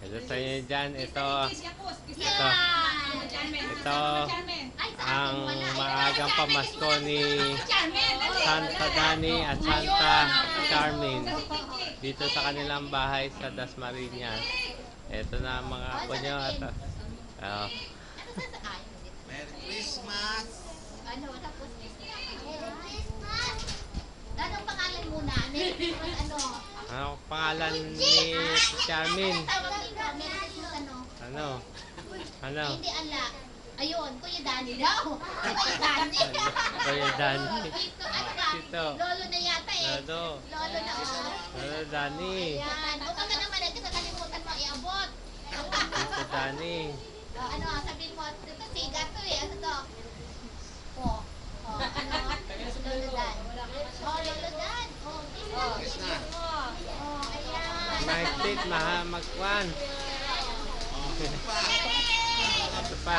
Ito sa inyo dyan, ito ang maagang pamasko ni Santa Dani at Santa Carmen dito sa kanilang bahay sa Dasmariñas. Ito na ang mga apo nyo at Merry Christmas! Anong pangalan muna? ano pangalan ni Carmen? Ano? Hindi ala. Ayun, Kuya Dani daw. Kuya Dani. Kuya Dani. Tito, ano ba? Tito. Lolo na yata eh. Lolo. Lolo na Lolo Dani. Ayan. O baka naman kasi nakalimutan mo iabot. Tito Dani. Ano, sabihin mo, ito siga to eh. Ano to? Ano? Lolo Dan. Lolo Dan. Yes na. Ayan. Mahigpit, magkwan. Ito pa.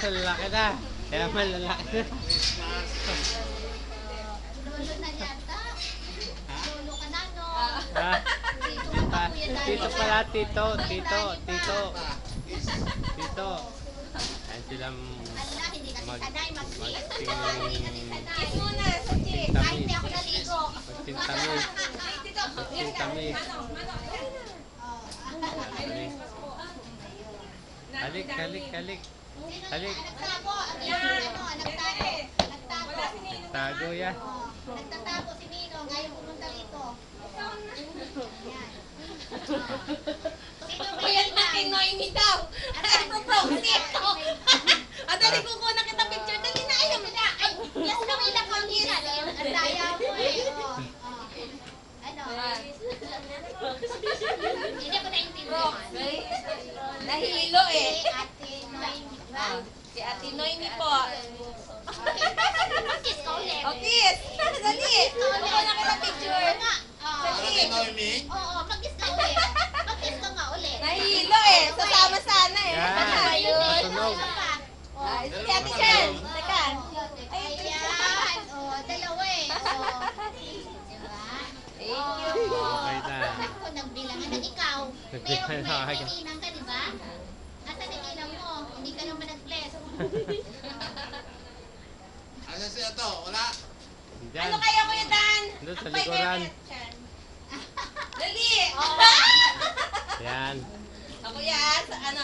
Lalaki na. Kaya malalaki na. Christmas! Lolo na yata. Lolo ka na, no? Ha? Dito ka pa, Kuya Dani. Tito pala, tito. Tito. Ayan silang Ala, hindi kasi sanay mag-kiss. Mag-kiss. Hindi kasi sanay. Kiss muna, Sochi. Ay, hindi ako naligo. magtintamis. Magtintamis. Halik. Halik. Nagtago. Ang nagtago. Tago ya. Nagtatago si Ninong. Ayaw pumunta rito. Ayan. Sino ba Kuya yan? natin Noemi daw. Propose ito. Dali ko na kita picture. Dali na ayaw. Ay, yes, kamila ko yan. Ang daya mo eh. Ano? Hindi ko naintindihan. Nahilo eh. Si Ate Noemi ba? Si Ate Noemi po. Kiss ka ulit. O, kiss. Dali. Kuko na kita picture. Para kay Noemi? Oo, mag-kiss ka ulit. Mag-kiss ka nga ulit. Nahilo eh. Sasama sana eh. Yan. Ano ba yun? Matunog. Ay, si Ate Chen. Teka. Ayan. Oh, dalawa eh. Oh. Diba? Thank you. Okay na. Ako, nagbilangan ng ikaw. Pero may ninang ka, di ba? Asa na ninang mo? Hindi ka naman nag-bless. Asa siya to? Wala? Diyan. Ano kaya Kuya Dan? Doon sa Akbay kayo, likuran. Kuya Chen. Dali. Yan. Ako yan. Ano